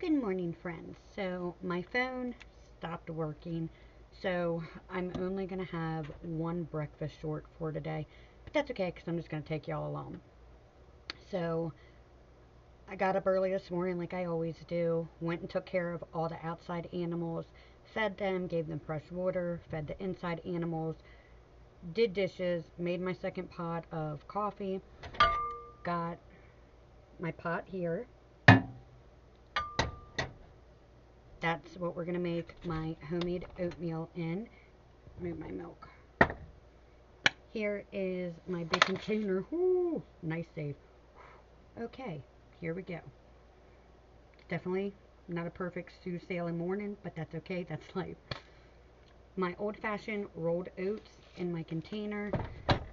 Good morning, friends. So my phone stopped working, so I'm only going to have one breakfast short for today, but that's okay because I'm just going to take y'all along. So I got up early this morning like I always do, went and took care of all the outside animals, fed them, gave them fresh water, fed the inside animals, did dishes, made my second pot of coffee, got my pot here. That's what we're going to make my homemade oatmeal in. Move my milk. Here is my big container. Ooh, nice save. Okay, here we go. Definitely not a perfect Sue sailing morning, but that's okay. That's life. My old-fashioned rolled oats in my container.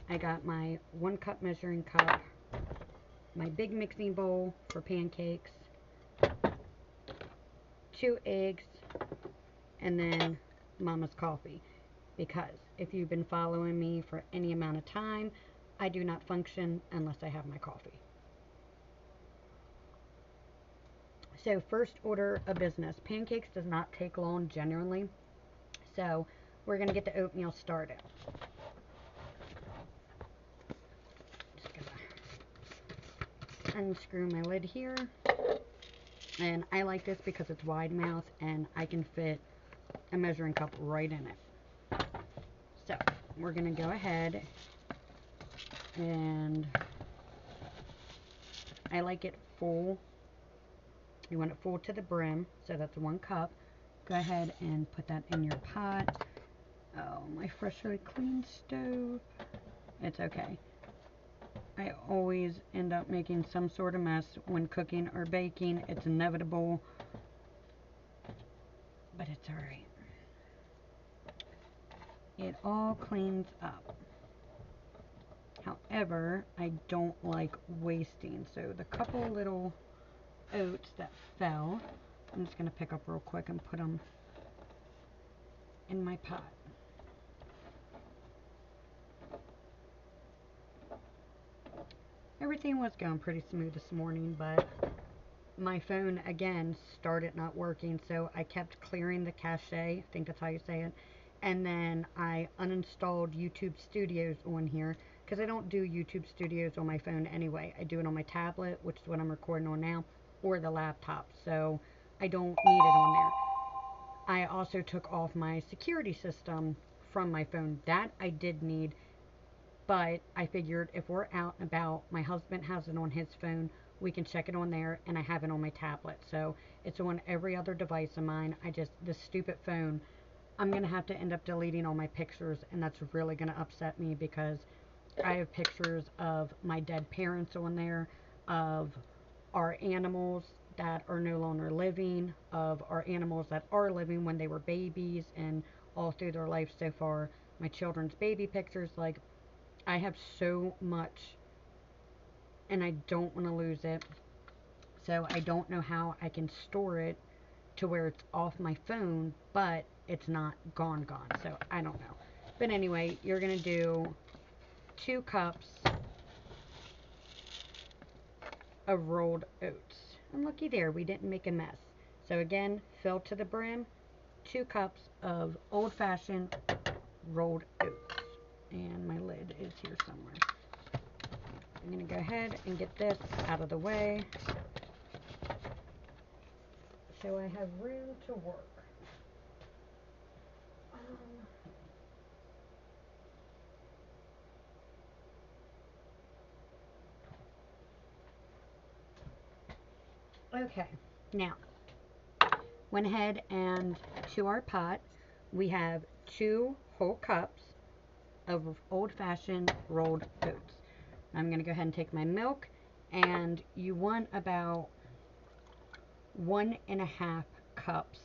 I got my 1 cup measuring cup. My big mixing bowl for pancakes. 2 eggs. And then Mama's coffee. Because if you've been following me for any amount of time, I do not function unless I have my coffee. So first order of business. Pancakes does not take long generally. So we're going to get the oatmeal started. Just going to unscrew my lid here. And I like this because it's wide mouth and I can fit a measuring cup right in it. So we're going to go ahead and I like it full. You want it full to the brim, so that's 1 cup. Go ahead and put that in your pot. Oh, my freshly cleaned stove. It's okay. I always end up making some sort of mess when cooking or baking. It's inevitable, but it's alright. It all cleans up. However, I don't like wasting, so the couple little oats that fell, I'm just going to pick up real quick and put them in my pot. Everything was going pretty smooth this morning, but my phone again started not working, so I kept clearing the cache, I think that's how you say it, and then I uninstalled YouTube Studios on here because I don't do YouTube Studios on my phone anyway. I do it on my tablet, which is what I'm recording on now, or the laptop, so I don't need it on there. I also took off my security system from my phone. That I did need, but I figured if we're out and about, my husband has it on his phone, we can check it on there, and I have it on my tablet. So it's on every other device of mine. This stupid phone, I'm going to have to end up deleting all my pictures, and that's really going to upset me because I have pictures of my dead parents on there, of our animals that are no longer living, of our animals that are living when they were babies, and all through their life so far, my children's baby pictures. Like, I have so much and I don't want to lose it. So I don't know how I can store it to where it's off my phone, but it's not gone. So I don't know. But anyway, you're going to do 2 cups of rolled oats. And looky there, we didn't make a mess. So again, fill to the brim, 2 cups of old-fashioned rolled oats. And my lid is here somewhere. I'm going to go ahead and get this out of the way so I have room to work. Okay, now, went ahead and to our pot, we have 2 whole cups of old-fashioned rolled oats. I'm going to go ahead and take my milk, and you want about 1.5 cups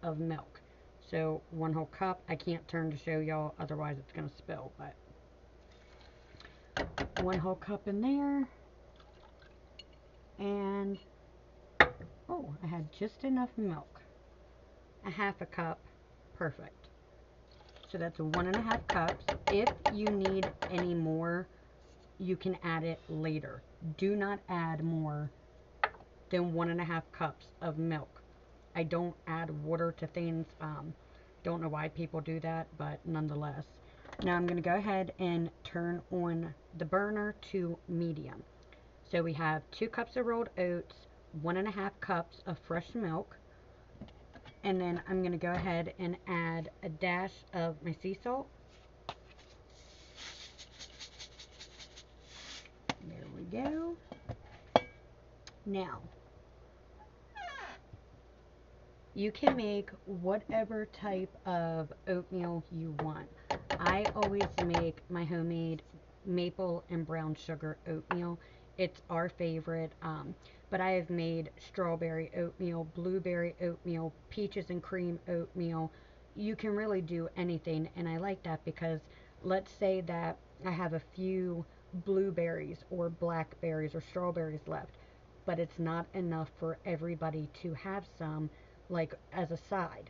of milk. So 1 whole cup. I can't turn to show y'all, otherwise it's going to spill, but 1 whole cup in there. And oh, I had just enough milk. 1/2 cup, perfect. So that's 1.5 cups. If you need any more, you can add it later. Do not add more then 1.5 cups of milk. I don't add water to things. Don't know why people do that, but nonetheless. Now I'm going to go ahead and turn on the burner to medium. So we have 2 cups of rolled oats, 1.5 cups of fresh milk, and then I'm going to go ahead and add a dash of my sea salt. There we go. Now, you can make whatever type of oatmeal you want. I always make my homemade maple and brown sugar oatmeal. It's our favorite. But I have made strawberry oatmeal, blueberry oatmeal, peaches and cream oatmeal. You can really do anything, and I like that because let's say that I have a few blueberries or blackberries or strawberries left, but it's not enough for everybody to have some, like as a side.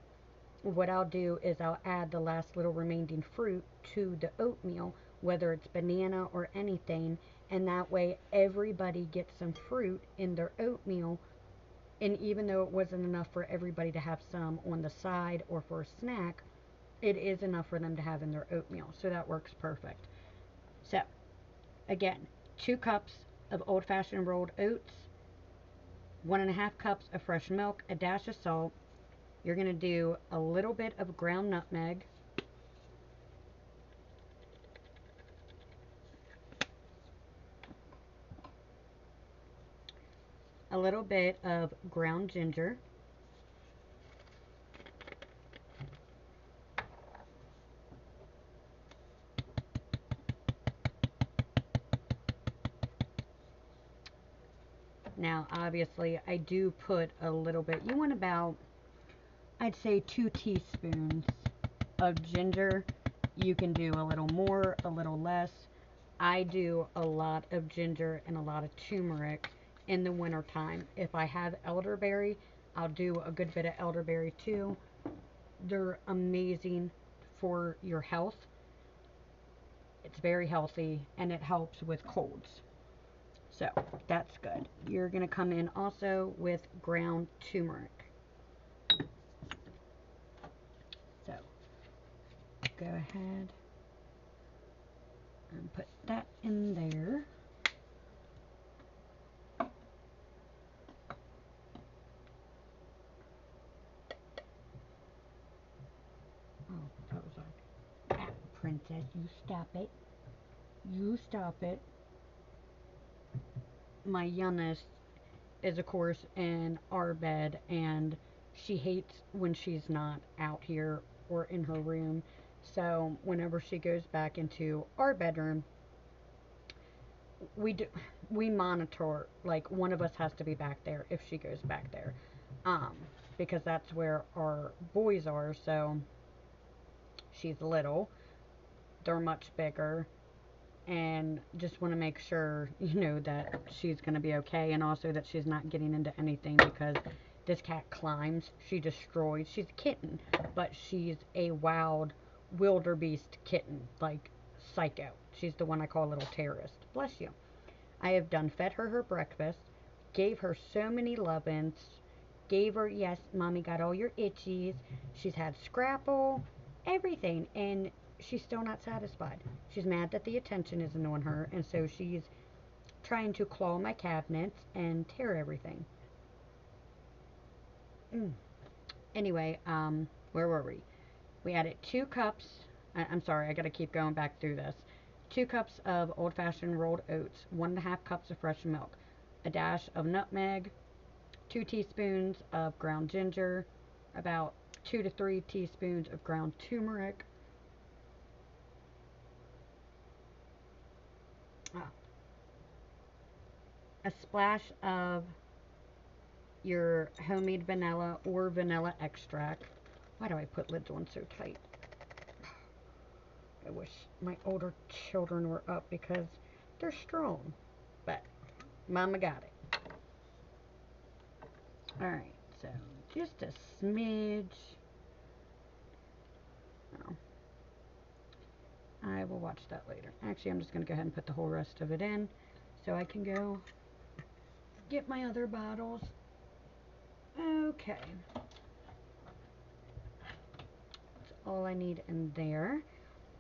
What I'll do is I'll add the last little remaining fruit to the oatmeal, whether it's banana or anything, and that way everybody gets some fruit in their oatmeal. And even though it wasn't enough for everybody to have some on the side or for a snack, it is enough for them to have in their oatmeal. So that works perfect. So, again, 2 cups of old-fashioned rolled oats, 1.5 cups of fresh milk, a dash of salt. You're going to do a little bit of ground nutmeg, a little bit of ground ginger, now obviously I do put a little bit, you want about, I'd say 2 teaspoons of ginger. You can do a little more, a little less. I do a lot of ginger and a lot of turmeric in the winter time. If I have elderberry, I'll do a good bit of elderberry too. They're amazing for your health. It's very healthy and it helps with colds. So that's good. You're going to come in also with ground turmeric. So go ahead and put that in there. Oh, that was on. Ah, princess, you stop it. You stop it. My youngest is, of course, in our bed, and she hates when she's not out here or in her room. So whenever she goes back into our bedroom, we do we monitor, like one of us has to be back there if she goes back there, um because that's where our boys are. So she's little, they're much bigger, and just want to make sure, that she's going to be okay, and also that she's not getting into anything, because this cat climbs, she destroys. She's a kitten, but she's a wild wildebeest kitten, like psycho. She's the one I call little terrorist. Bless you. I have done fed her breakfast, gave her so many lovin's, gave her, yes, mommy got all your itchies. She's had Scrapple, everything, and she's still not satisfied. She's mad that the attention isn't on her, and so she's trying to claw my cabinets and tear everything. Anyway, where were we? We added 2 cups. I'm sorry, I gotta keep going back through this. 2 cups of old-fashioned rolled oats, 1.5 cups of fresh milk, a dash of nutmeg, 2 teaspoons of ground ginger, about 2 to 3 teaspoons of ground turmeric, a splash of your homemade vanilla or vanilla extract. Why do I put lids on so tight? I wish my older children were up because they're strong, but Mama got it. Alright, so just a smidge. Oh, I will watch that later. Actually, I'm just going to go ahead and put the whole rest of it in so I can go get my other bottles. Okay. That's all I need in there.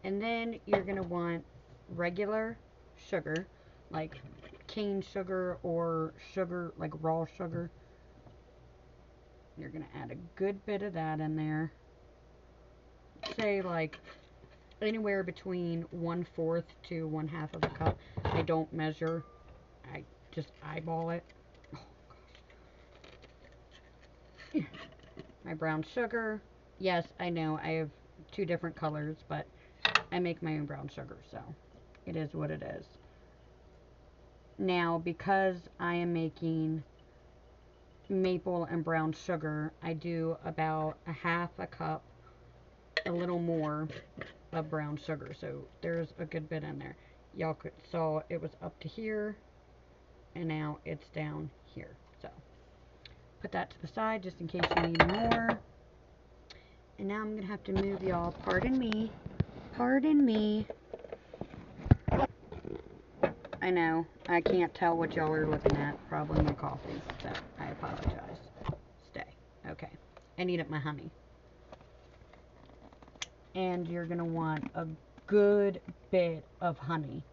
And then you're going to want regular sugar, like cane sugar or sugar, like raw sugar. You're going to add a good bit of that in there. Say like anywhere between 1/4 to 1/2 of a cup. I don't measure. I just eyeball it. Oh, gosh. My brown sugar. Yes, I know I have 2 different colors, but I make my own brown sugar, so it is what it is. Now, because I am making maple and brown sugar, I do about 1/2 a cup, a little more of brown sugar. So there's a good bit in there. Y'all saw it was up to here, and now it's down here. So put that to the side just in case you need more. And now I'm going to have to move y'all. Pardon me. Pardon me. I know. I can't tell what y'all are looking at. Probably my coffee. So I apologize. Stay. Okay. I needed my honey. And you're going to want a good bit of honey.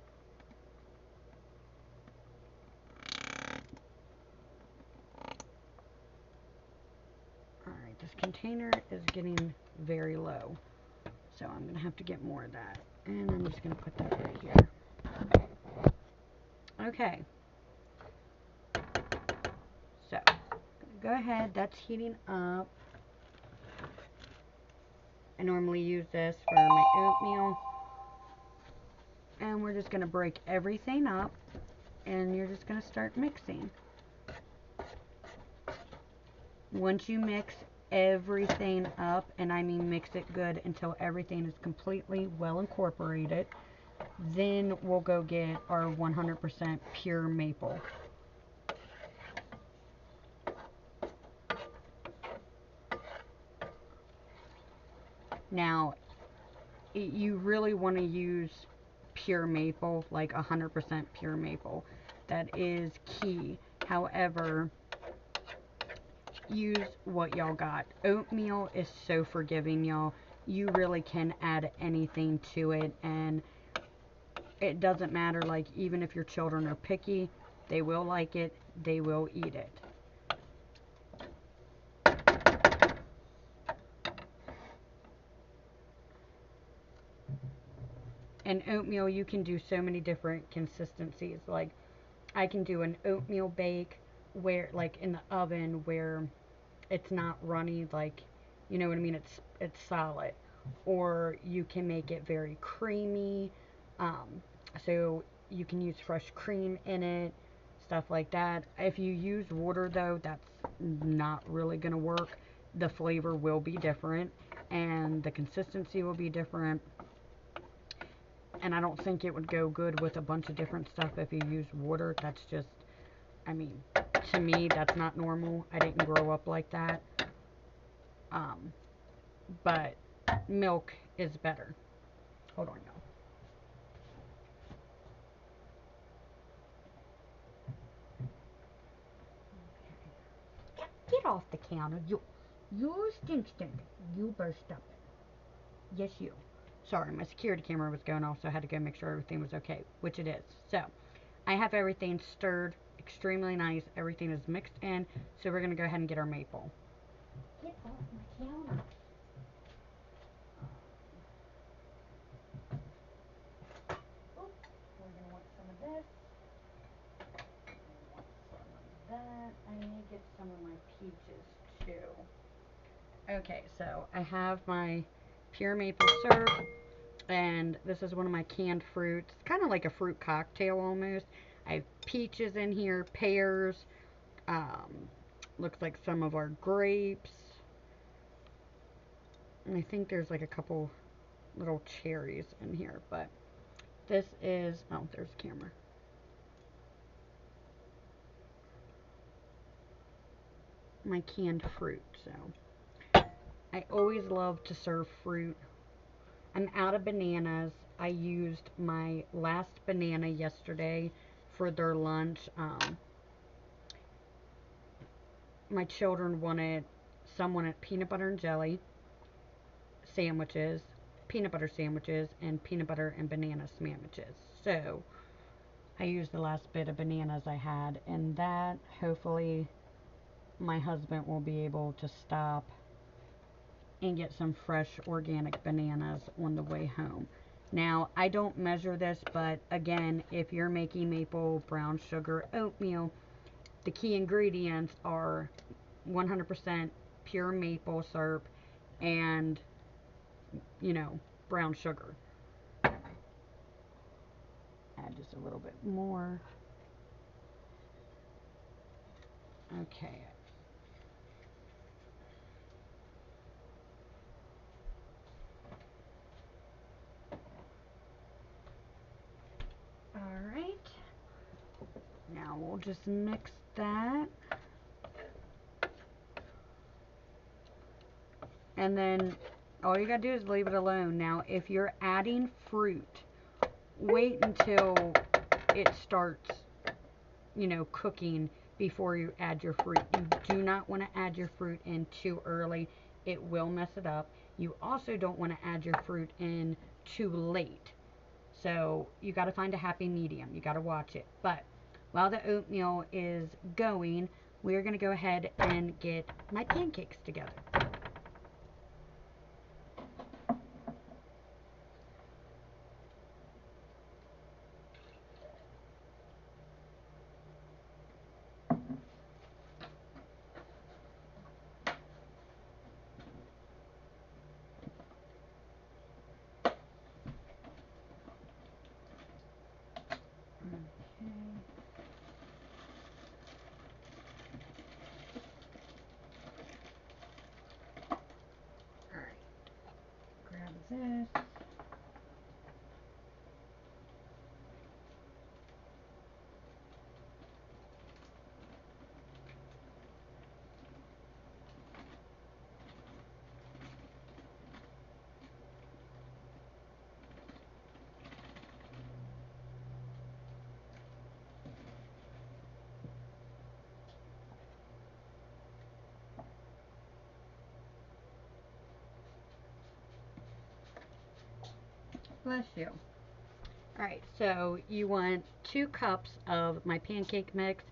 Alright, this container is getting very low. So I'm going to have to get more of that. And I'm just going to put that right here. Okay. So, go ahead. That's heating up. I normally use this for my oatmeal. And we're just going to break everything up. And you're just going to start mixing. Once you mix everything up, and I mean mix it good until everything is completely well incorporated, then we'll go get our 100% pure maple. Now, you really want to use pure maple, like 100% pure maple. That is key. However, use what y'all got. Oatmeal is so forgiving, y'all. You really can add anything to it, and it doesn't matter. Like, even if your children are picky, they will like it. They will eat it. And oatmeal, you can do so many different consistencies. Like, I can do an oatmeal bake where, like, in the oven where it's not runny, like, you know what I mean? It's solid. Or you can make it very creamy. So you can use fresh cream in it, stuff like that. If you use water, though, that's not really going to work. The flavor will be different, and the consistency will be different. And I don't think it would go good with a bunch of different stuff if you use water. That's just, I mean, to me, that's not normal. I didn't grow up like that. But milk is better. Hold on, y'all. Get off the counter. You stink. You better stop it. Yes, you. Sorry, my security camera was going off, so I had to go make sure everything was okay, which it is. So, I have everything stirred extremely nice. Everything is mixed in, so we're going to go ahead and get our maple. Get off my counter. Oh, we're going to want some of this. Want some of that. I need to get some of my peaches, too. Okay, so I have my pure maple syrup. And this is one of my canned fruits. It's kind of like a fruit cocktail almost. I have peaches in here, pears, looks like some of our grapes. And I think there's like a couple little cherries in here. But this is, oh, there's the camera. My canned fruit. So I always love to serve fruit. I'm out of bananas. I used my last banana yesterday for their lunch. my children wanted, some wanted peanut butter and jelly sandwiches, peanut butter sandwiches, and peanut butter and banana sandwiches. So I used the last bit of bananas I had, and that hopefully my husband will be able to stop and get some fresh organic bananas on the way home. Now, I don't measure this, but again, if you're making maple brown sugar oatmeal, the key ingredients are 100% pure maple syrup and, you know, brown sugar. Add just a little bit more. Okay. Alright. Now we'll just mix that. And then all you gotta do is leave it alone. Now, if you're adding fruit, wait until it starts, you know, cooking before you add your fruit. You do not want to add your fruit in too early. It will mess it up. You also don't want to add your fruit in too late. So you got to find a happy medium. You got to watch it. But while the oatmeal is going, we're going to go ahead and get my pancakes together. Grab this. Bless you. Alright, so you want 2 cups of my pancake mix.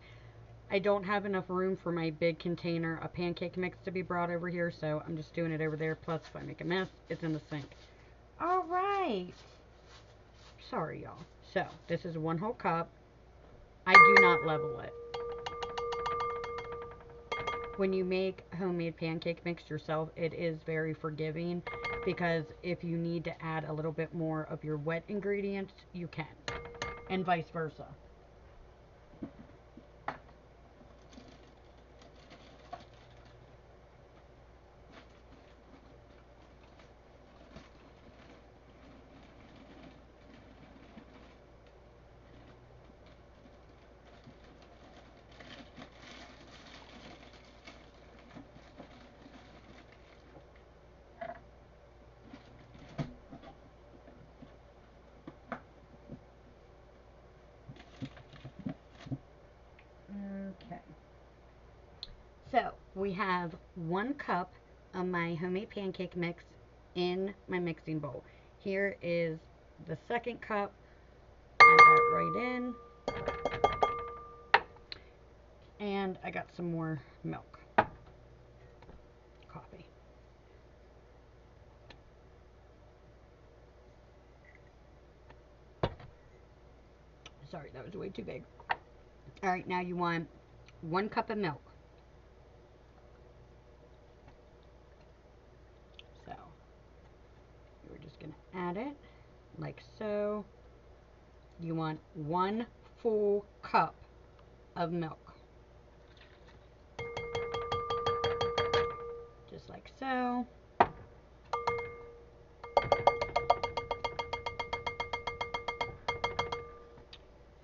I don't have enough room for my big container of pancake mix to be brought over here, so I'm just doing it over there. Plus, if I make a mess, it's in the sink. Alright. Sorry, y'all. So, this is 1 whole cup. I do not level it. When you make homemade pancake mix yourself, it is very forgiving, because if you need to add a little bit more of your wet ingredients, you can, and vice versa. Okay. So, we have 1 cup of my homemade pancake mix in my mixing bowl. Here is the 2nd cup. Add that right in. And I got some more milk. Coffee. Sorry, that was way too big. Alright, now you want 1 cup of milk. So, we're just going to add it like so. You want 1 full cup of milk. Just like so.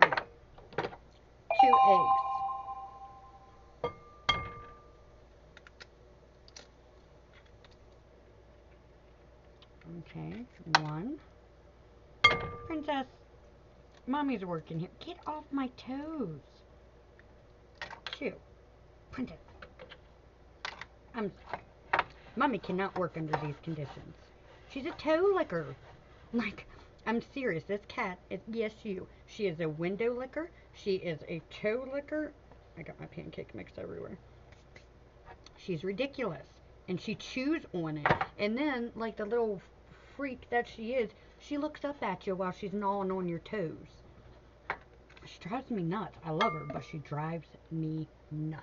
Alright. 2 eggs. Okay, 1. Princess, mommy's working here. Get off my toes. 2. Princess. I'm Mommy cannot work under these conditions. She's a toe licker. Like, I'm serious. This cat is, yes, you. She is a window licker. She is a toe licker. I got my pancake mix everywhere. She's ridiculous. And she chews on it. And then, like the little freak that she is, she looks up at you while she's gnawing on your toes. She drives me nuts. I love her, but she drives me nuts.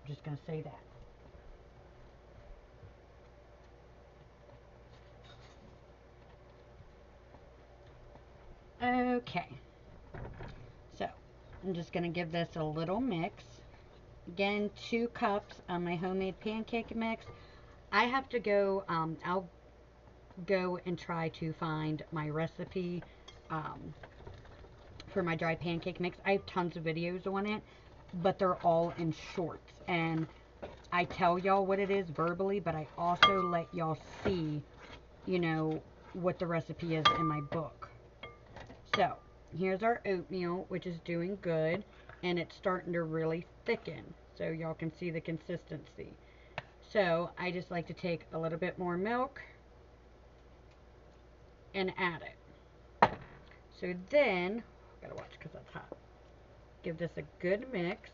I'm just going to say that. Okay, so I'm just going to give this a little mix. Again, 2 cups of my homemade pancake mix. I have to go, I'll go and try to find my recipe for my dry pancake mix. I have tons of videos on it, but they're all in shorts. And I tell y'all what it is verbally, but I also let y'all see, you know, what the recipe is in my book. So, here's our oatmeal, which is doing good, and it's starting to really thicken, so y'all can see the consistency. So, I just like to take a little bit more milk and add it. So then, gotta watch because that's hot. Give this a good mix.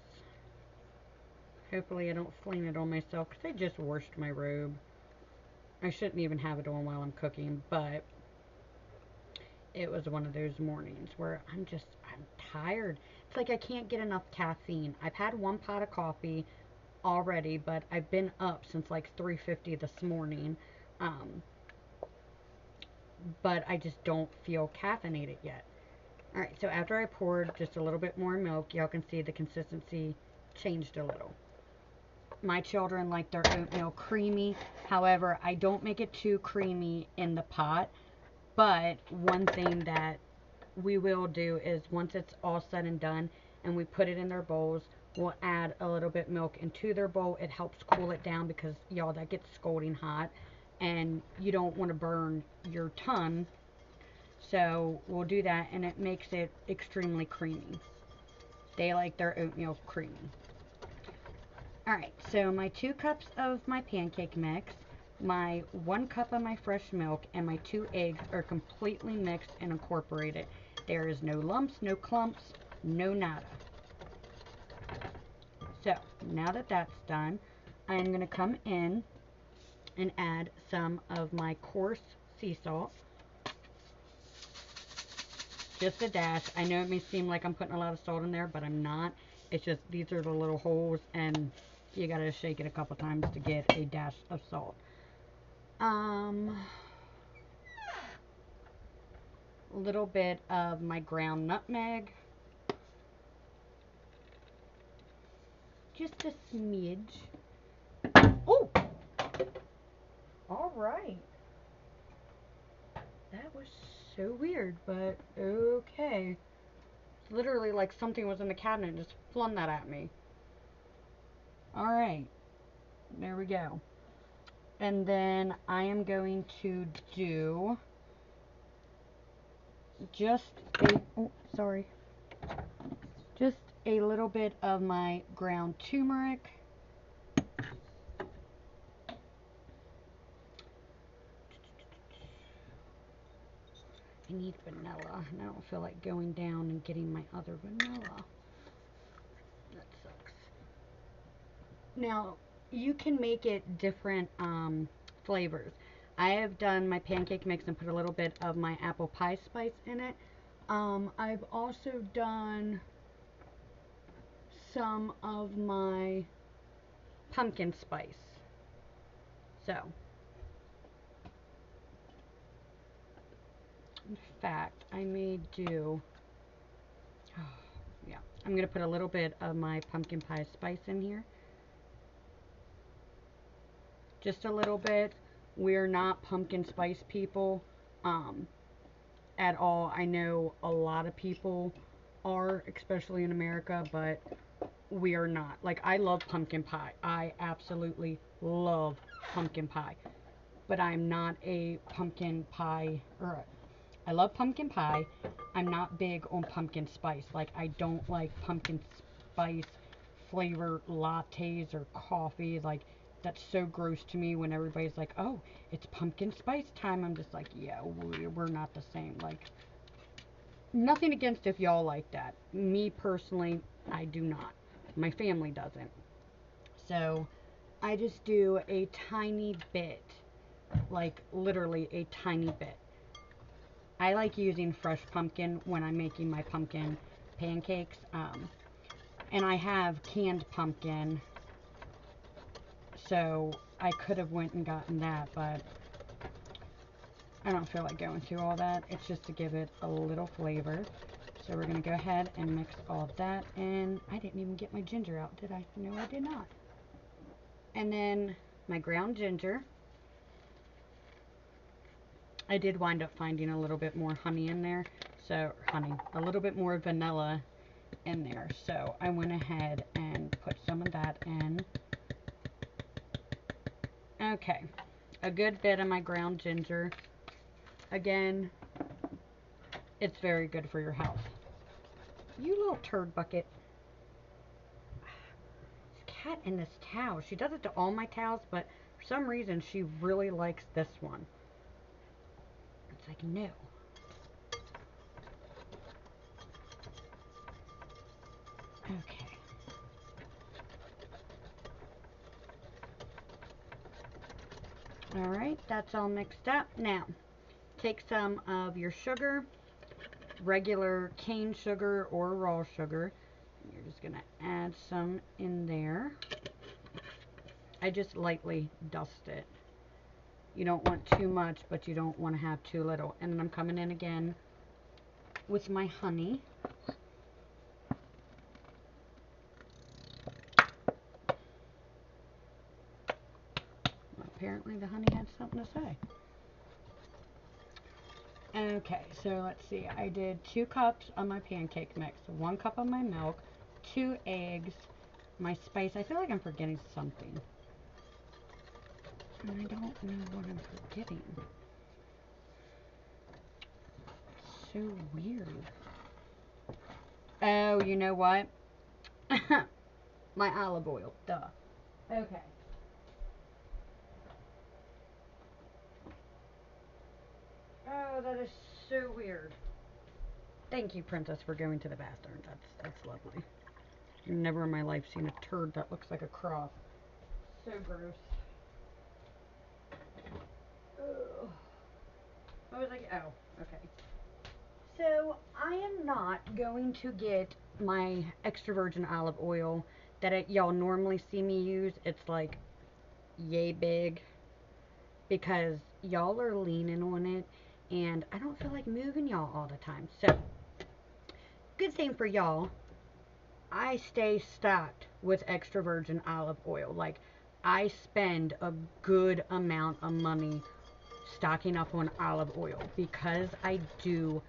Hopefully I don't flame it on myself because I just washed my robe. I shouldn't even have it on while I'm cooking, but it was one of those mornings where I'm tired. It's like I can't get enough caffeine. I've had 1 pot of coffee already, but I've been up since like 3:50 this morning. But I just don't feel caffeinated yet. Alright, so after I poured just a little bit more milk, y'all can see the consistency changed a little. My children like their oatmeal creamy. However, I don't make it too creamy in the pot. But one thing that we will do is once it's all said and done and we put it in their bowls, we'll add a little bit milk into their bowl. It helps cool it down because, y'all, that gets scalding hot and you don't want to burn your tongue. So we'll do that, and it makes it extremely creamy. They like their oatmeal creamy. Alright, so my 2 cups of my pancake mix, my 1 cup of my fresh milk, and my 2 eggs are completely mixed and incorporated. There is no lumps, no clumps, no nada. So, now that that's done, I'm going to come in and add some of my coarse sea salt. Just a dash. I know it may seem like I'm putting a lot of salt in there, but I'm not. It's just, these are the little holes, and you gotta shake it a couple times to get a dash of salt. A little bit of my ground nutmeg. Just a smidge. Oh! Alright. That was so weird, but okay. It's literally like something was in the cabinet and just flung that at me. Alright. There we go. And then I am going to do just just a little bit of my ground turmeric. I need vanilla, and I don't feel like going down and getting my other vanilla. That sucks. Now, you can make it different flavors. I have done my pancake mix and put a little bit of my apple pie spice in it. I've also done some of my pumpkin spice. So, in fact, I may do, yeah, I'm going to put a little bit of my pumpkin pie spice in here. Just a little bit. We're not pumpkin spice people at all. I know a lot of people are, especially in America, but we are not. Like, I love pumpkin pie. I absolutely love pumpkin pie. But I'm not a pumpkin pie, or I love pumpkin pie. I'm not big on pumpkin spice. Like, I don't like pumpkin spice flavor lattes or coffee. Like, That's so gross to me when everybody's like, oh, it's pumpkin spice time. I'm just like, yeah, we're not the same. Like, nothing against if y'all like that. Me personally, I do not. My family doesn't. So I just do a tiny bit, like literally a tiny bit. I like using fresh pumpkin when I'm making my pumpkin pancakes. And I have canned pumpkin, so I could have went and gotten that, but I don't feel like going through all that. It's just to give it a little flavor. So we're going to go ahead and mix all of that. And I didn't even get my ginger out, did I? No, I did not. And then my ground ginger. I did wind up finding a little bit more honey in there. So, a little bit more vanilla in there. So I went ahead and put some of that in. Okay. A good bit of my ground ginger. Again, it's very good for your health. You little turd bucket. This cat in this towel. She does it to all my towels, but for some reason she really likes this one. It's like, no. Okay. Alright, that's all mixed up. Now, take some of your sugar, regular cane sugar or raw sugar. You're just going to add some in there. I just lightly dust it. You don't want too much, but you don't want to have too little. And then I'm coming in again with my honey. Apparently the honey had something to say. Okay, so let's see. I did 2 cups of my pancake mix, 1 cup of my milk, 2 eggs, my spice. I feel like I'm forgetting something. And I don't know what I'm forgetting. It's so weird. Oh, you know what? My olive oil. Duh. Okay. Oh, that is so weird. Thank you, Princess, for going to the bathroom. That's lovely. I've never in my life seen a turd that looks like a cross. So gross. Ugh. I was like, oh, okay. So, I am not going to get my extra virgin olive oil that y'all normally see me use. It's like yay big because y'all are leaning on it and I don't feel like moving y'all all the time. So, good thing for y'all, I stay stocked with extra virgin olive oil. Like, I spend a good amount of money stocking up on olive oil because I do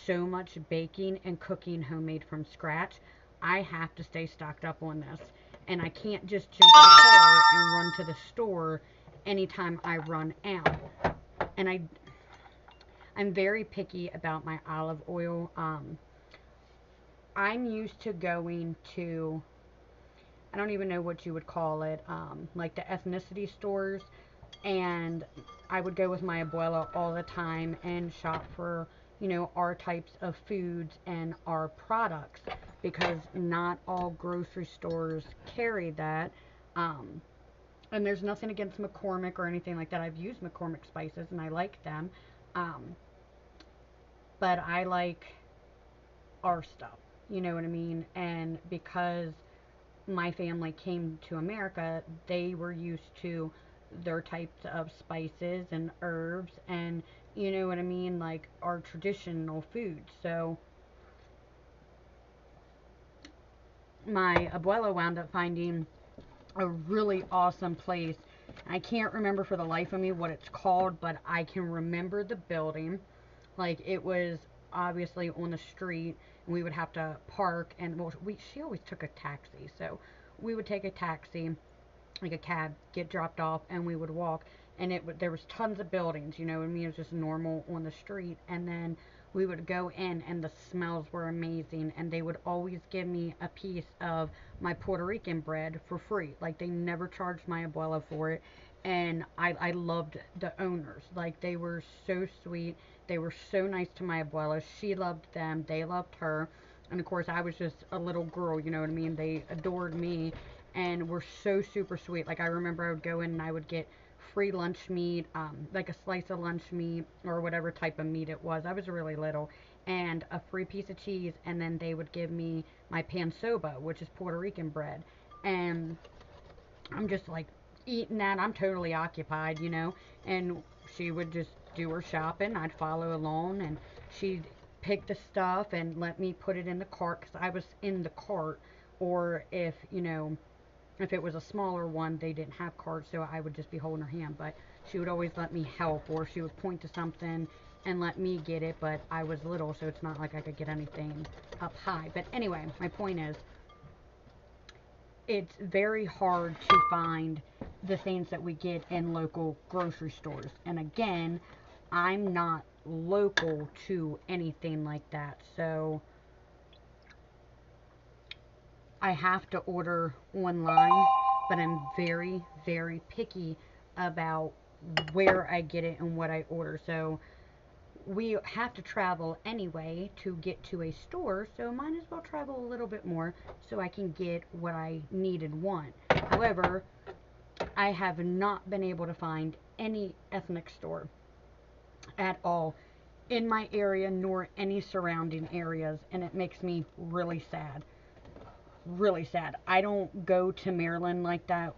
so much baking and cooking homemade from scratch. I have to stay stocked up on this, and I can't just jump in the car and run to the store anytime I run out. And I'm very picky about my olive oil. I'm used to going to, I don't even know what you would call it, like the ethnicity stores, and I would go with my abuela all the time and shop for, you know, our types of foods and our products because not all grocery stores carry that. And there's nothing against McCormick or anything like that. I've used McCormick spices and I like them. Um, but I like our stuff, you know what I mean? And because my family came to America, they were used to their types of spices and herbs and, you know what I mean, like our traditional food. So my abuela wound up finding a really awesome place. I can't remember for the life of me what it's called, but I can remember the building. Like, it was obviously on the street, and we would have to park, and well, she always took a taxi, so we would take a taxi, like a cab, get dropped off, and we would walk, and there was tons of buildings, you know what I mean? It was just normal on the street, and then we would go in and the smells were amazing, and they would always give me a piece of my Puerto Rican bread for free. Like, they never charged my abuela for it. And I loved the owners. Like, they were so sweet. They were so nice to my abuela. She loved them. They loved her. And of course, I was just a little girl, you know what I mean? They adored me and were so super sweet. Like, I remember I would go in and I would get free lunch meat, like a slice of lunch meat or whatever type of meat it was. I was really little, and a free piece of cheese, and then they would give me my pan soba, which is Puerto Rican bread. And I'm just like eating that. I'm totally occupied, you know. And she would just do her shopping. I'd follow along, and she'd pick the stuff and let me put it in the cart because I was in the cart. Or if, you know, if it was a smaller one, they didn't have carts, so I would just be holding her hand. But she would always let me help, or she would point to something and let me get it. But I was little, so it's not like I could get anything up high. But anyway, my point is, it's very hard to find the things that we get in local grocery stores. And again, I'm not local to anything like that. So I have to order online, but I'm very, very picky about where I get it and what I order. So we have to travel anyway to get to a store, so might as well travel a little bit more so I can get what I need and want. However, I have not been able to find any ethnic store at all in my area nor any surrounding areas, and it makes me really sad. Really sad. I don't go to Maryland like that.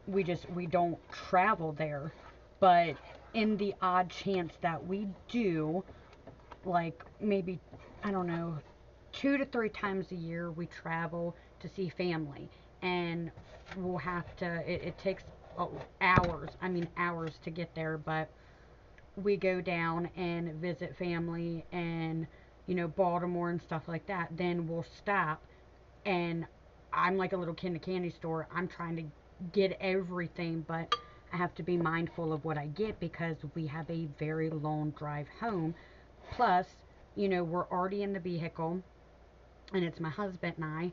We don't travel there, but in the odd chance that we do, like maybe, I don't know, 2 to 3 times a year we travel to see family, and we'll have to, it takes hours, I mean hours to get there, but we go down and visit family and, you know, Baltimore and stuff like that. Then we'll stop, and I'm like a little kid in a candy store. I'm trying to get everything, but I have to be mindful of what I get because we have a very long drive home. Plus, you know, we're already in the vehicle, and it's my husband and I.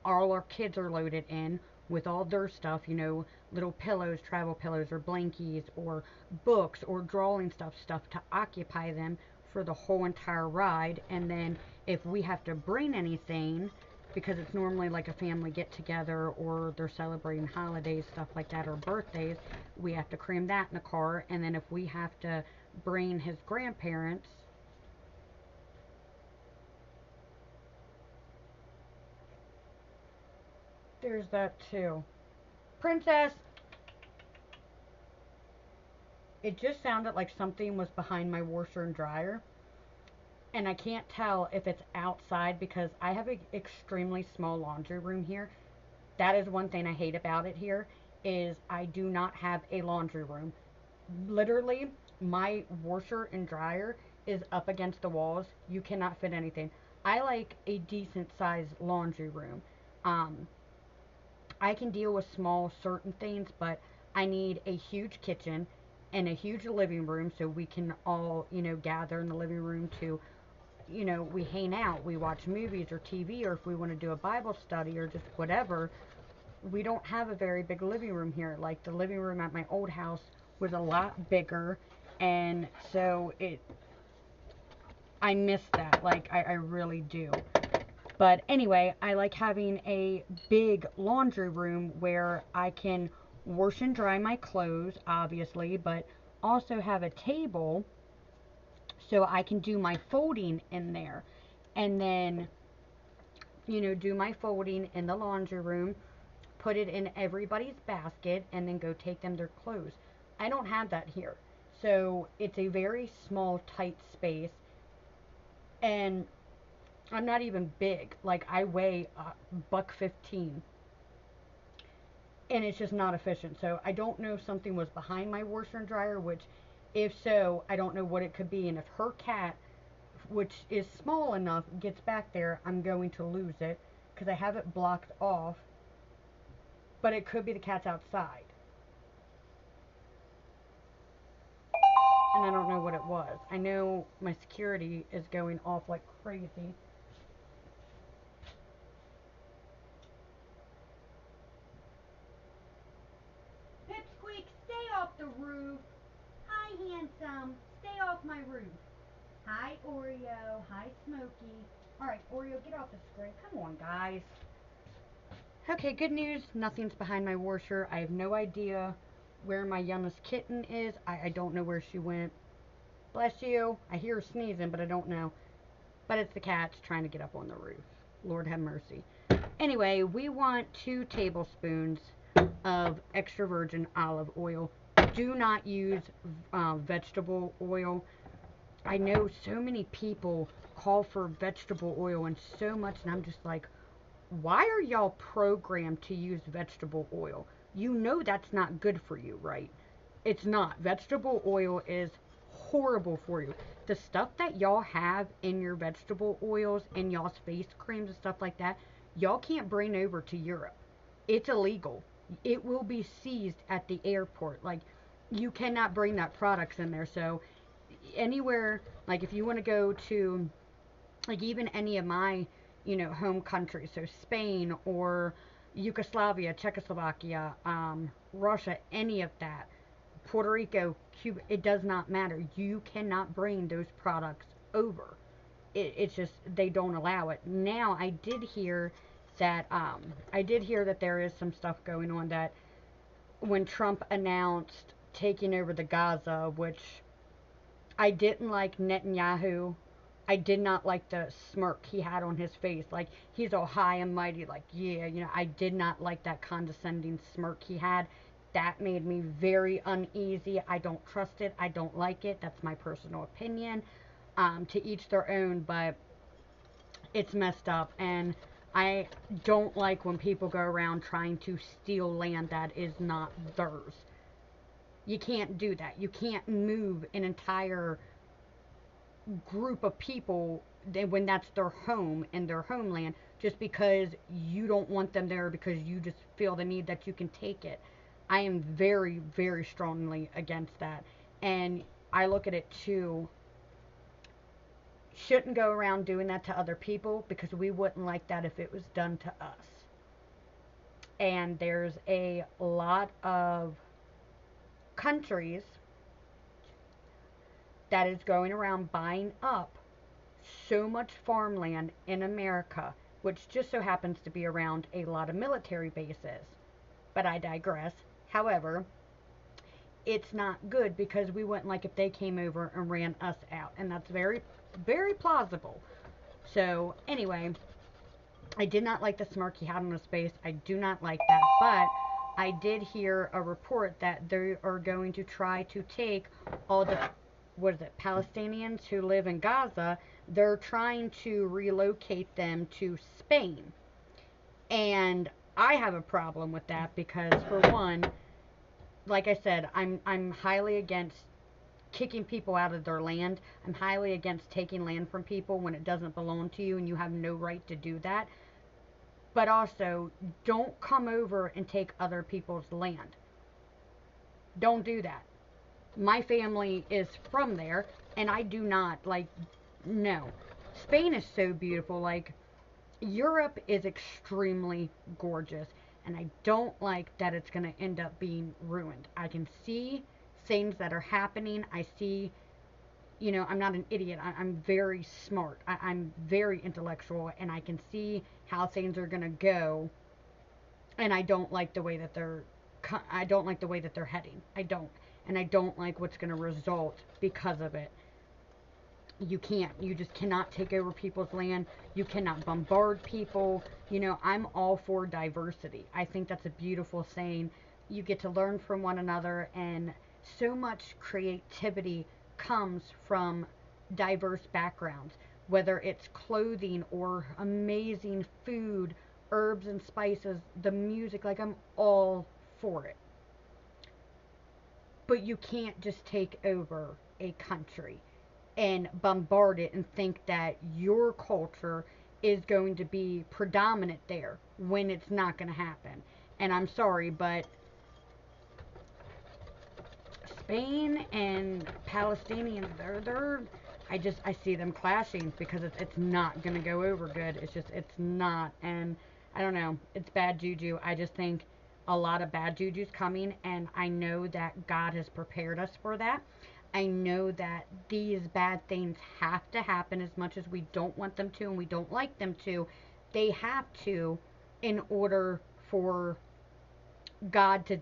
All our kids are loaded in with all their stuff, you know, little pillows, travel pillows, or blankies, or books, or drawing stuff to occupy them for the whole entire ride. And then if we have to bring anything, because it's normally like a family get together or they're celebrating holidays, stuff like that, or birthdays, we have to cram that in the car. And then if we have to bring his grandparents, there's that too. Princess! It just sounded like something was behind my washer and dryer. And I can't tell if it's outside because I have an extremely small laundry room here. That is one thing I hate about it here, is I do not have a laundry room. Literally, my washer and dryer is up against the walls. You cannot fit anything. I like a decent sized laundry room. Um, I can deal with small certain things, but I need a huge kitchen and a huge living room so we can all, you know, gather in the living room to, you know, we hang out, we watch movies or TV, or if we want to do a Bible study or just whatever. We don't have a very big living room here. Like, the living room at my old house was a lot bigger, and so I miss that. Like, I really do. But anyway, I like having a big laundry room where I can wash and dry my clothes, obviously, but also have a table so I can do my folding in there. And then, you know, do my folding in the laundry room, put it in everybody's basket, and then go take them their clothes. I don't have that here. So it's a very small, tight space. And I'm not even big. Like, I weigh $115. And it's just not efficient. So I don't know if something was behind my washer and dryer, which, if so, I don't know what it could be. And if her cat, which is small enough, gets back there, I'm going to lose it because I have it blocked off. But it could be the cat's outside. and I don't know what it was. I know my security is going off like crazy. Pipsqueak, stay off the roof. Hi, handsome. Stay off my roof. Hi, Oreo. Hi, Smokey. All right, Oreo, get off the screen. Come on, guys. Okay, good news. Nothing's behind my washer. I have no idea where my youngest kitten is. I don't know where she went. Bless you. I hear her sneezing, but I don't know. But it's the cats trying to get up on the roof. Lord have mercy. Anyway, we want 2 tablespoons of extra virgin olive oil. Do not use vegetable oil. I know so many people call for vegetable oil and so much, and I'm just like, why are y'all programmed to use vegetable oil? You know that's not good for you, right? It's not. Vegetable oil is horrible for you. The stuff that y'all have in your vegetable oils and y'all's face creams and stuff like that, y'all can't bring over to Europe. It's illegal. It will be seized at the airport. Like, you cannot bring that products in there. So anywhere, like if you want to go to, like even any of my, home countries, so Spain or Yugoslavia, Czechoslovakia, Russia, any of that, Puerto Rico, Cuba, it does not matter. You cannot bring those products over. It's just they don't allow it. Now I did hear that there is some stuff going on that when Trump announced taking over the Gaza, which I didn't like Netanyahu. I did not like the smirk he had on his face. Like, he's all high and mighty, like, yeah, I did not like that condescending smirk he had. That made me very uneasy. I don't trust it. I don't like it. That's my personal opinion. To each their own, but it's messed up. And I don't like when people go around trying to steal land that is not theirs. You can't do that. You can't move an entire group of people when that's their home and their homeland just because you don't want them there because you just feel the need that you can take it. I am very, very strongly against that. And I look at it too. Shouldn't go around doing that to other people because we wouldn't like that if it was done to us. And there's a lot of countries that is going around buying up so much farmland in America, which just so happens to be around a lot of military bases. But I digress. However, it's not good because we wouldn't like if they came over and ran us out. And that's very, very plausible. So, anyway, I did not like the smirk he had on his face. I do not like that. But I did hear a report that they are going to try to take all the, what is it, Palestinians who live in Gaza. They're trying to relocate them to Spain. And I have a problem with that because, for one, like I said, I'm highly against kicking people out of their land. I'm highly against taking land from people when it doesn't belong to you and you have no right to do that. But also, don't come over and take other people's land. Don't do that. My family is from there, and I do not, like, no. Spain is so beautiful. Like, Europe is extremely gorgeous, and I don't like that it's going to end up being ruined. I can see things that are happening. I see, I'm not an idiot. I'm very smart. I'm very intellectual, and I can see how things are going to go, and I don't like the way that I don't like the way that they're heading. I don't. And I don't like what's going to result because of it. You can't. You just cannot take over people's land. You cannot bombard people. I'm all for diversity. I think that's a beautiful saying. You get to learn from one another, and so much creativity comes from diverse backgrounds, whether it's clothing or amazing food, herbs and spices, the music. Like, I'm all for it. But you can't just take over a country and bombard it and think that your culture is going to be predominant there when it's not going to happen. And I'm sorry, but Spain and Palestinians, I see them clashing because it's not going to go over good. It's not. And I don't know. It's bad juju. I just think a lot of bad juju's coming, and I know that God has prepared us for that. I know that these bad things have to happen as much as we don't want them to and we don't like them to. They have to in order for God to,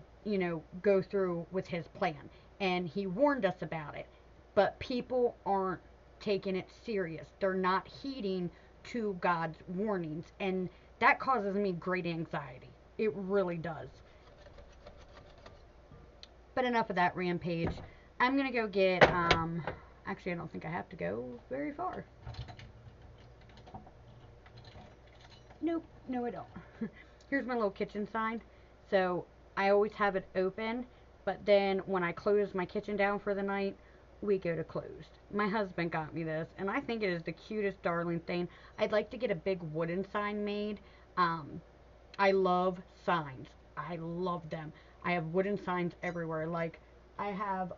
go through with his plan. And he warned us about it. But people aren't taking it serious. They're not heeding to God's warnings. And that causes me great anxiety. It really does. But enough of that rampage. I'm going to go get, actually, I don't think I have to go very far. Nope, no I don't. Here's my little kitchen sign. So I always have it open, but then when I close my kitchen down for the night, we go to closed. My husband got me this, and I think it is the cutest, darling thing. I'd like to get a big wooden sign made. I love signs. I love them. I have wooden signs everywhere. Like, I have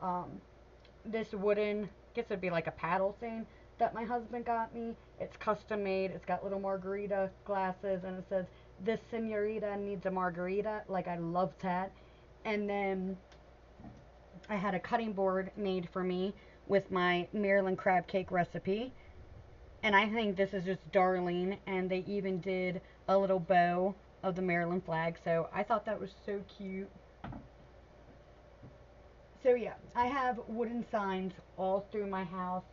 this wooden, I guess it'd be like a paddle thing that my husband got me. It's custom made. It's got little margarita glasses, and it says, "This senorita needs a margarita." Like, I love that. And then I had a cutting board made for me with my Maryland crab cake recipe. And I think this is just darling. And they even did a little bow of the Maryland flag. So I thought that was so cute. So yeah, I have wooden signs all through my house.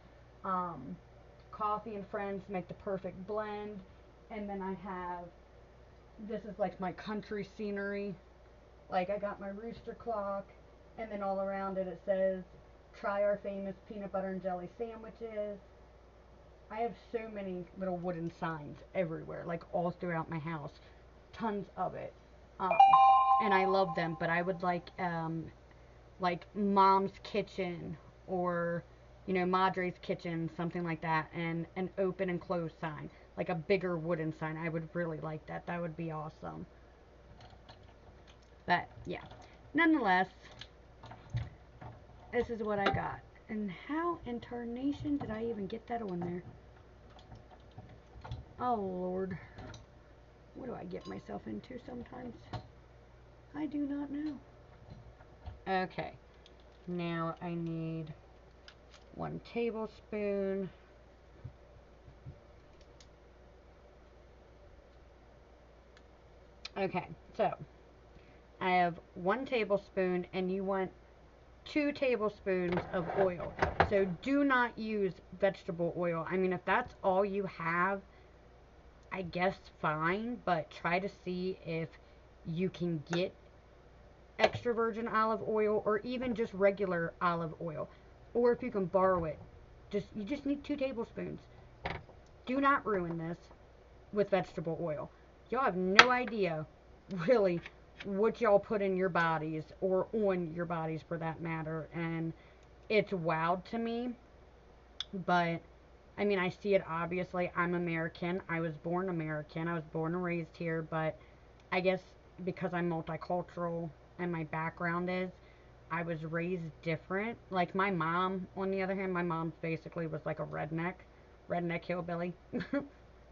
Coffee and friends make the perfect blend. And then I have, this is like my country scenery. Like, I got my rooster clock, and then all around it it says, "Try our famous peanut butter and jelly sandwiches." I have so many little wooden signs everywhere, like all throughout my house. Tons of it. Um, and I love them, but I would like Mom's Kitchen or, Madre's Kitchen, something like that, and an open and closed sign. Like a bigger wooden sign. I would really like that. That would be awesome. But, yeah. Nonetheless, this is what I got. And how in tarnation did I even get that on there? Oh, Lord. What do I get myself into sometimes? I do not know. Okay. Now I need 1 tablespoon. Okay, so I have 1 tablespoon, and you want 2 tablespoons of oil. So do not use vegetable oil. I mean, if that's all you have, I guess fine, but try to see if you can get extra virgin olive oil or even just regular olive oil, or if you can borrow it. You just need 2 tablespoons. Do not ruin this with vegetable oil. Y'all have no idea really what y'all put in your bodies, or on your bodies for that matter, and it's wild to me. But I mean, I see it. Obviously, I'm American. I was born American. I was born and raised here, but I guess because I'm multicultural and my background is, I was raised different. Like my mom, on the other hand, my mom basically was like a redneck hillbilly.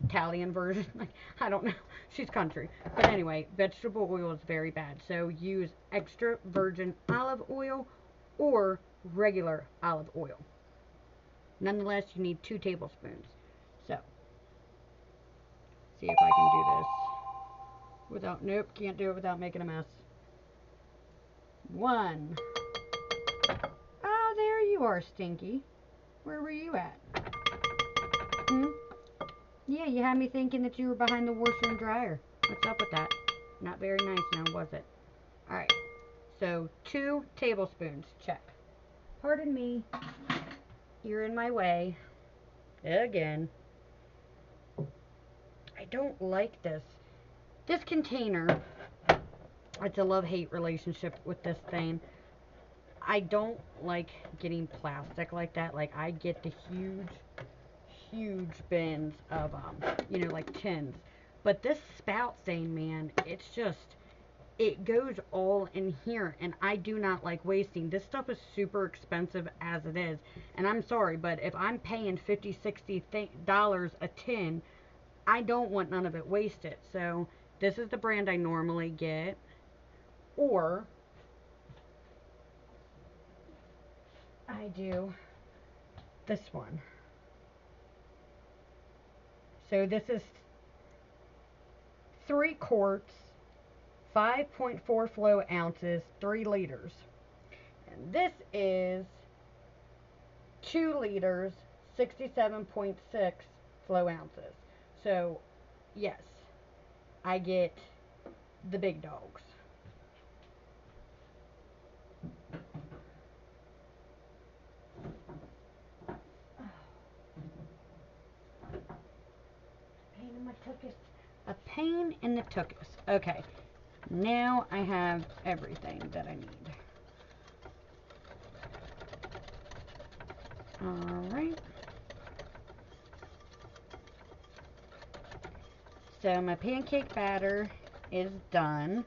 Italian version. Like, I don't know. She's country. But anyway, vegetable oil is very bad. So use extra virgin olive oil or regular olive oil. Nonetheless, you need 2 tablespoons. So, see if I can do this without, nope, can't do it without making a mess. 1. Oh, there you are, Stinky. Where were you at? Hmm? Yeah, you had me thinking that you were behind the washer and dryer. What's up with that? Not very nice now, was it? Alright, so 2 tablespoons. Check. Pardon me. You're in my way. Again. I don't like this. This container, it's a love-hate relationship with this thing. I don't like getting plastic like that. Like, I get the huge bins of, like tins. But this spout thing, man, it's just, it goes all in here, and I do not like wasting. This stuff is super expensive as it is, and I'm sorry, but if I'm paying $50, $60 a tin, I don't want none of it wasted. So this is the brand I normally get, or I do this one. So this is 3 quarts, 5.4 flow ounces, 3 liters. And this is 2 liters, 67.6 flow ounces. So, yes, I get the big dogs. Pain in my tuchus. A pain in the tuchus. Okay, now I have everything that I need. Alright. So my pancake batter is done.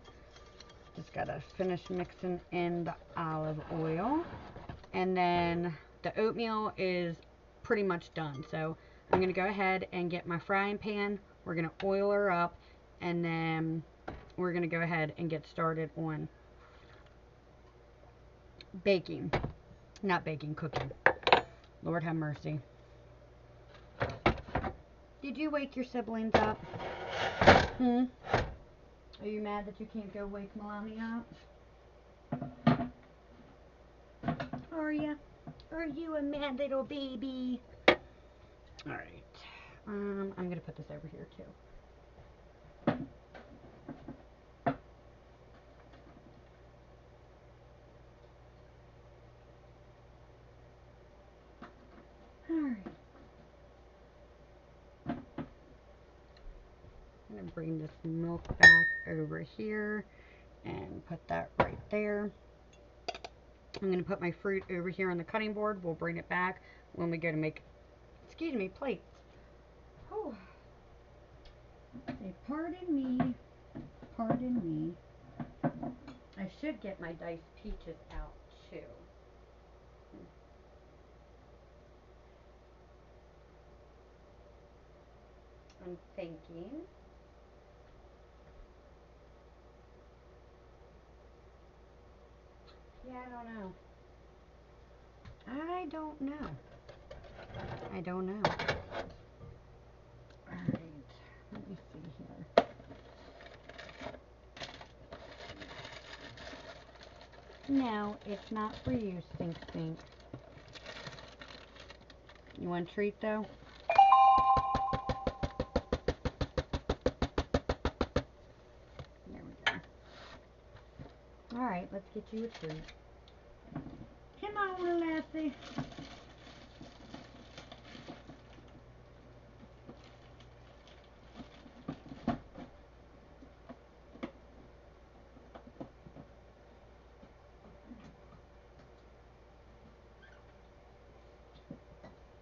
Just gotta finish mixing in the olive oil. And then the oatmeal is pretty much done. So I'm gonna go ahead and get my frying pan. We're gonna oil her up, and then we're gonna go ahead and get started on baking. Not baking, cooking. Lord have mercy. Did you wake your siblings up? Are you mad that you can't go wake Melania up? Are ya? Are you a mad little baby? Alright. I'm gonna put this over here too. Alright. I'm going to bring this milk back over here and put that right there. I'm going to put my fruit over here on the cutting board. We'll bring it back when we go to make, excuse me, plates. Oh. Say, pardon me. Pardon me. I should get my diced peaches out too. I'm thinking. Yeah, I don't know. I don't know. I don't know. Alright, let me see here. No, it's not for you, Stink Stink. You want a treat though? There we go. Alright, let's get you a treat. Come on, little lassie.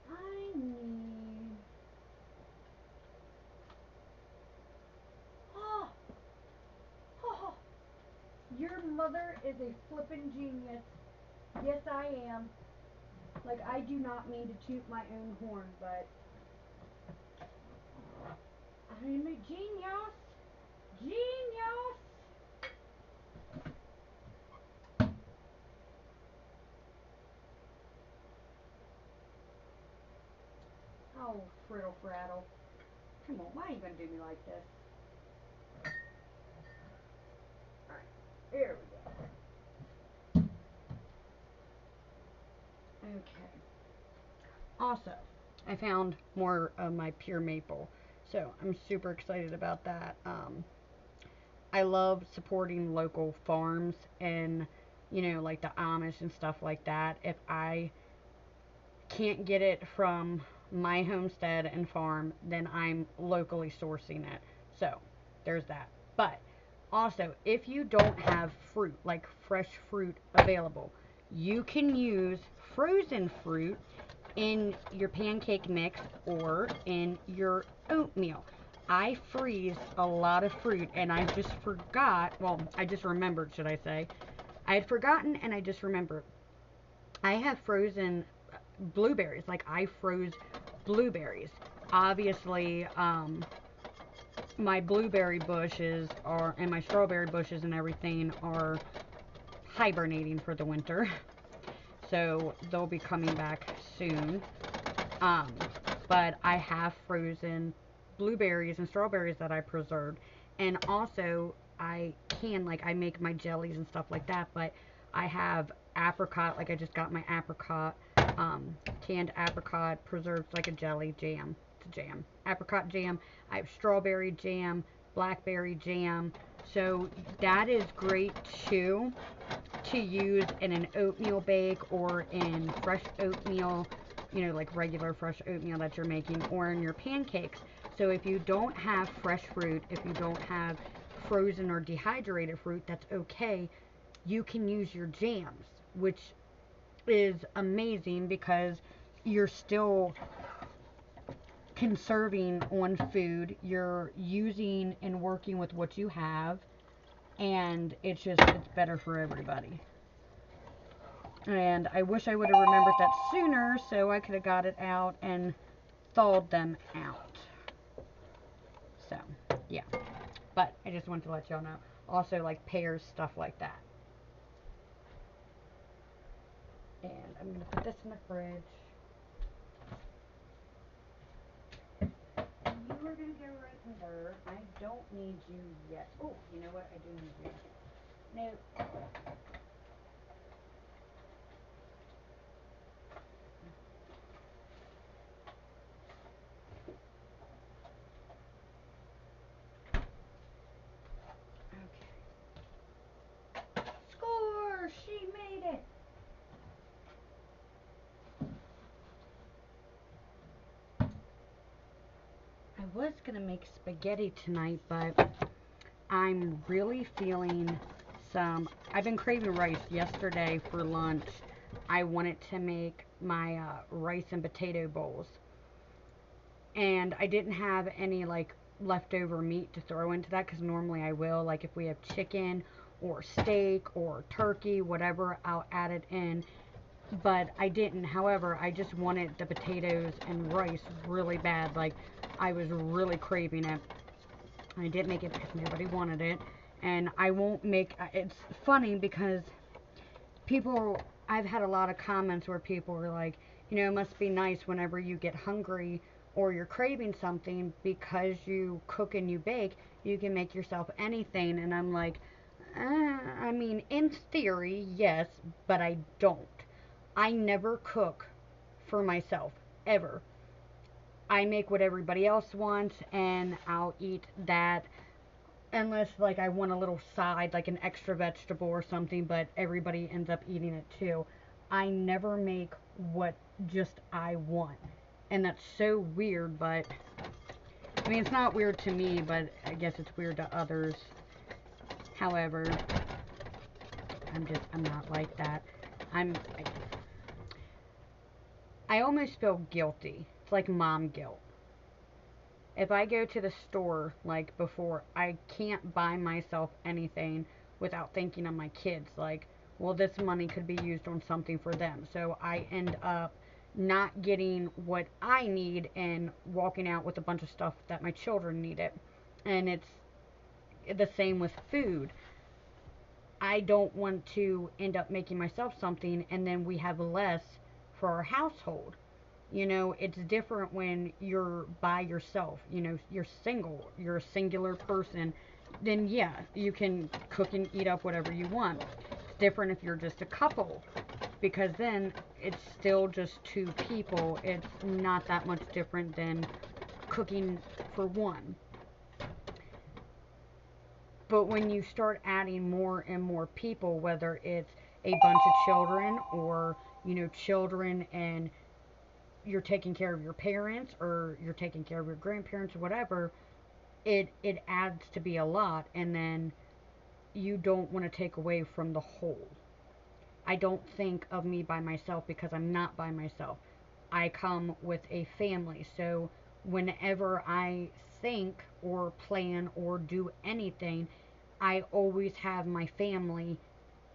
I need... Oh! Oh! Your mother is a flippin' genius. Yes, I am. Like, I do not mean to toot my own horn, but... I'm a genius! Genius! Oh, friddle fraddle. Come on, why are you gonna do me like this? Alright, there we go. Okay. Also, I found more of my pure maple, so I'm super excited about that. I love supporting local farms and, you know, like the Amish and stuff like that. If I can't get it from my homestead and farm, then I'm locally sourcing it. So, there's that. But also, if you don't have fruit, like fresh fruit available, you can use frozen fruit in your pancake mix or in your oatmeal. I freeze a lot of fruit, and I just forgot, well, I just remembered, should I say. I had forgotten, and I just remembered. I have frozen blueberries. Like, I froze blueberries. Obviously, my blueberry bushes are, and my strawberry bushes and everything are hibernating for the winter. So they'll be coming back soon. Um, but I have frozen blueberries and strawberries that I preserved. And also, I make my jellies and stuff like that, but I have apricot, like I just got my apricot, canned apricot preserved like a jelly jam. It's a jam. Apricot jam. I have strawberry jam, blackberry jam. So that is great too to use in an oatmeal bake or in fresh oatmeal, like regular fresh oatmeal that you're making, or in your pancakes. So if you don't have fresh fruit, if you don't have frozen or dehydrated fruit, that's okay. You can use your jams, which is amazing because you're still conserving on food. You're using and working with what you have, and it's better for everybody. And I wish I would have remembered that sooner so I could have got it out and thawed them out. So, yeah. But I just wanted to let y'all know. Also, like pears, stuff like that. And I'm going to put this in the fridge. You are going to go right in there. I don't need you yet. Oh, you know what? I do need you. No. Okay. Score! She made it! I was going to make spaghetti tonight, but I'm really feeling I've been craving rice. Yesterday for lunch, I wanted to make my rice and potato bowls. And I didn't have any like leftover meat to throw into that because normally I will. Like if we have chicken or steak or turkey, whatever, I'll add it in. But I didn't. However, I just wanted the potatoes and rice really bad. Like I was really craving it. I didn't make it because nobody wanted it. And I won't make, it's funny because I've had a lot of comments where people were like, it must be nice whenever you get hungry or you're craving something because you cook and you bake, you can make yourself anything. And I'm like, I mean, in theory, yes, but I don't. I never cook for myself, ever. I make what everybody else wants and I'll eat that unless like I want a little side, like an extra vegetable or something, but everybody ends up eating it too. I never make what just I want. And that's so weird, but I mean, it's not weird to me, but I guess it's weird to others. However, I'm not like that. I almost feel guilty. It's like mom guilt. If I go to the store, like before, I can't buy myself anything without thinking of my kids. Like, well, this money could be used on something for them. So I end up not getting what I need and walking out with a bunch of stuff that my children needed. And it's the same with food. I don't want to end up making myself something and then we have less for our household. It's different when you're by yourself. You're single, you're a singular person. Then, yeah, you can cook and eat up whatever you want. It's different if you're just a couple, because then it's still just two people. It's not that much different than cooking for one. But when you start adding more and more people, whether it's a bunch of children or, children and you're taking care of your parents or you're taking care of your grandparents or whatever, it adds to be a lot, and then you don't want to take away from the whole. I don't think of me by myself because I'm not by myself. I come with a family. So whenever I think or plan or do anything, I always have my family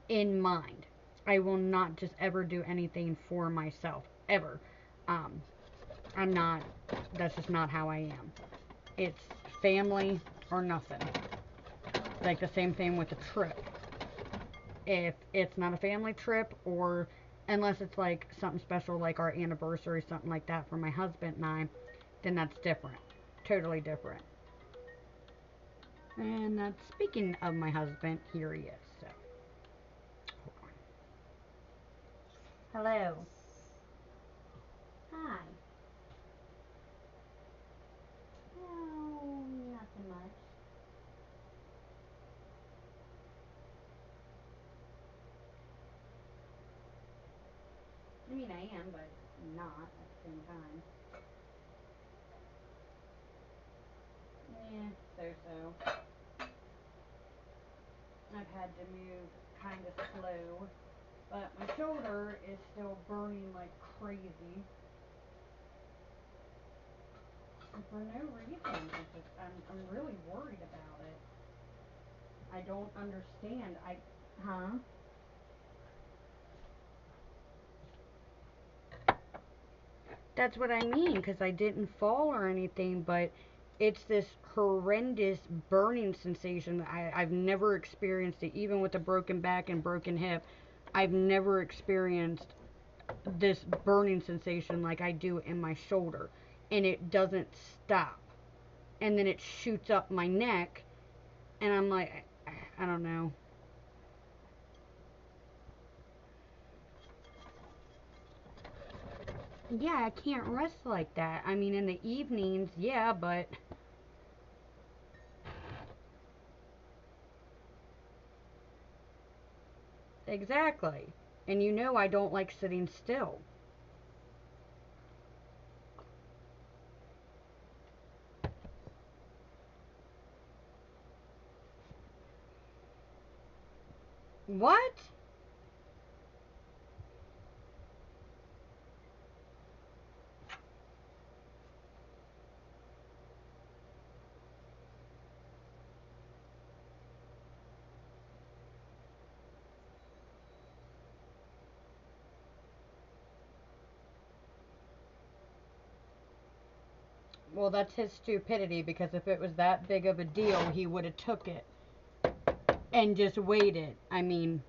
in mind. I will not just ever do anything for myself, ever. Um, I'm not, that's just not how I am. It's family or nothing. Like the same thing with a trip. If it's not a family trip, or unless it's like something special like our anniversary, something like that for my husband and I, then that's different. Totally different. And that's speaking of my husband, here he is. So, hold on. Hello. Hi. No, nothing much. I mean, I am, but not at the same time. Yeah, so. I've had to move kind of slow, but my shoulder is still burning like crazy. And for no reason. I'm really worried about it. I don't understand. Huh? That's what I mean, because I didn't fall or anything, but it's this horrendous burning sensation that I've never experienced it, even with a broken back and broken hip. I've never experienced this burning sensation like I do in my shoulder, and it doesn't stop. And then it shoots up my neck, and I'm like, I don't know. Yeah, I can't rest like that. I mean, in the evenings, yeah, but exactly. And you know I don't like sitting still. What? Well, that's his stupidity, because if it was that big of a deal, he would have took it and just waited. I mean,